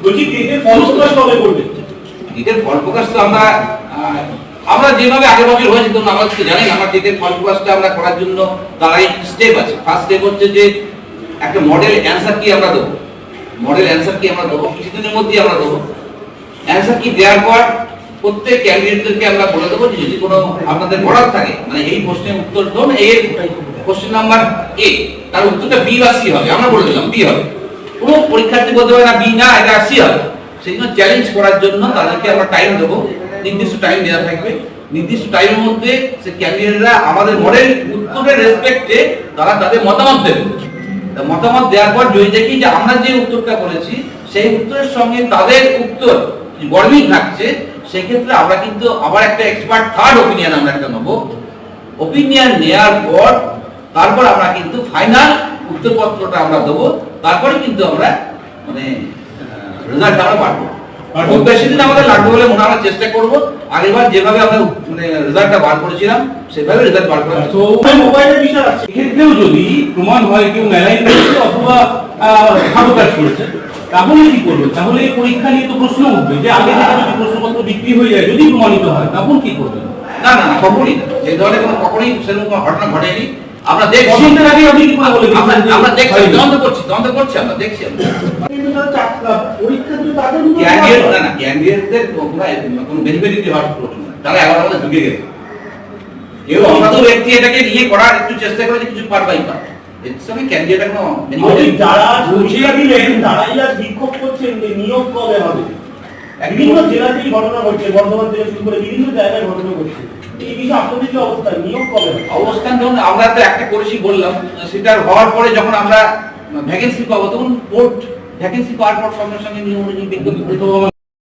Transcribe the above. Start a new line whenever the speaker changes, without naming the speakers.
বলছি টেটের ফল প্রকাশ কবে করবে?
টেটের ফল প্রকাশ তো আমরা যেভাবে আগের বছর হয়েছে তোমরা আমরা তো জানি আমরা টেটের ফল প্রকাশটা আমরা করার জন্য তার একটি স্টেপ আছে। ফার্স্ট স্টেপ হচ্ছে যে একটা মডেল অ্যান্সার কি আমরা দেবো, মডেল অ্যান্সার কি আমরা দেবো, কিছুদিনের মধ্যেই আমরা দেবো। অ্যান্সার কি দেওয়ার পর প্রত্যেক ক্যান্ডিডেটদেরকে আমরা বলে দেবো যে যদি কোনো আপনাদের পড়ার থাকে, মানে এই প্রশ্নের উত্তর ধরুন এর কোশ্চেন নাম্বার এ, তার উত্তরটা বি বা সি হবে, আমরা বলে দিলাম বি হবে। কোনো পরীক্ষার্থী বলতে পারে না বি না এটা সি হবে। সেই জন্য চ্যালেঞ্জ করার জন্য তাদেরকে আমরা টাইম দেবো, নির্দিষ্ট টাইম দেওয়া থাকবে। নির্দিষ্ট টাইমের মধ্যে সে ক্যান্ডিডেটরা আমাদের মডেল উত্তরের রেসপেক্টে তারা তাদের মতামত দেবে। মতামত দেওয়ার পর যদি দেখি যে আমরা যে উত্তরটা বলেছি সেই উত্তরের সঙ্গে তাদের উত্তর গড়মিল থাকছে, সেক্ষেত্রে আমরা কিন্তু আবার একটা এক্সপার্ট থার্ড ওপিনিয়ন আমরা একটা নেবো। ওপিনিয়ন নেওয়ার পর তারপর আমরা কিন্তু ফাইনাল উত্তরপত্রটা আমরা দেবো। তারপরে কিন্তু আমরা মানে রেজাল্ট আমরা পাবো। খুব বেশি দিন আমাদের লাগবে বলে মনে আমরা চেষ্টা করবো। আগেরবার যেভাবে আমরা মানে রেজাল্টটা বার করেছিলাম সেভাবে রেজাল্ট বার করা।
তো মোবাইলের বিষয় আছে, এক্ষেত্রেও যদি প্রমাণ হয় কেউ মেলাইন করেছে অথবা সাবোটাজ করেছে, তাহলে কি করবে? তাহলে এই পরীক্ষা নিয়ে তো প্রশ্ন উঠবে যে আগে থেকে যদি প্রশ্নপত্র বিক্রি হয়ে যায়, যদি প্রমাণিত হয়, তখন কি করবে?
না না না, কখনই না, এই ধরনের কোনো কখনোই সেরকম কোনো ঘটনা ঘটেনি। আমরা দেখছি
তদন্তের আগে আপনি কি করে বলে দিচ্ছেন?
আমরা দেখছি, তদন্ত করছি আমরা দেখছি। ক্যান্ডিডেট না না, ক্যান্ডিডেটদের কোনো বেনিফিট হওয়ার প্রশ্ন না, তারা আবার আমাদের ঢুকে গেছে। কেউ অসাধু ব্যক্তি এটাকে নিয়ে করার একটু চেষ্টা করে যে কিছু পারবাই পার, এর সঙ্গে ক্যান্ডিডেট কোনো বেনিফিট।
যারা ঘুষিয়ে দিলেন তারাই আজ বিক্ষোভ করছেন যে নিয়োগ কবে হবে। বিভিন্ন জেলাতেই ঘটনা ঘটছে, বর্ধমান থেকে শুরু করে বিভিন্ন জায়গায় ঘটনা ঘটছে। এই বিষয়ে আপনাদের কি অবস্থা, নিয়োগ কবে হবে?
অবস্থান ধরুন আমরা তো একটা করেছি বললাম, সেটা হওয়ার পরে যখন আমরা ভ্যাকেন্সি পাবো তখন পোর্ট ভ্যাকেন্সি পাওয়ার পর সঙ্গে সঙ্গে নিয়ম অনুযায়ী বিজ্ঞপ্তি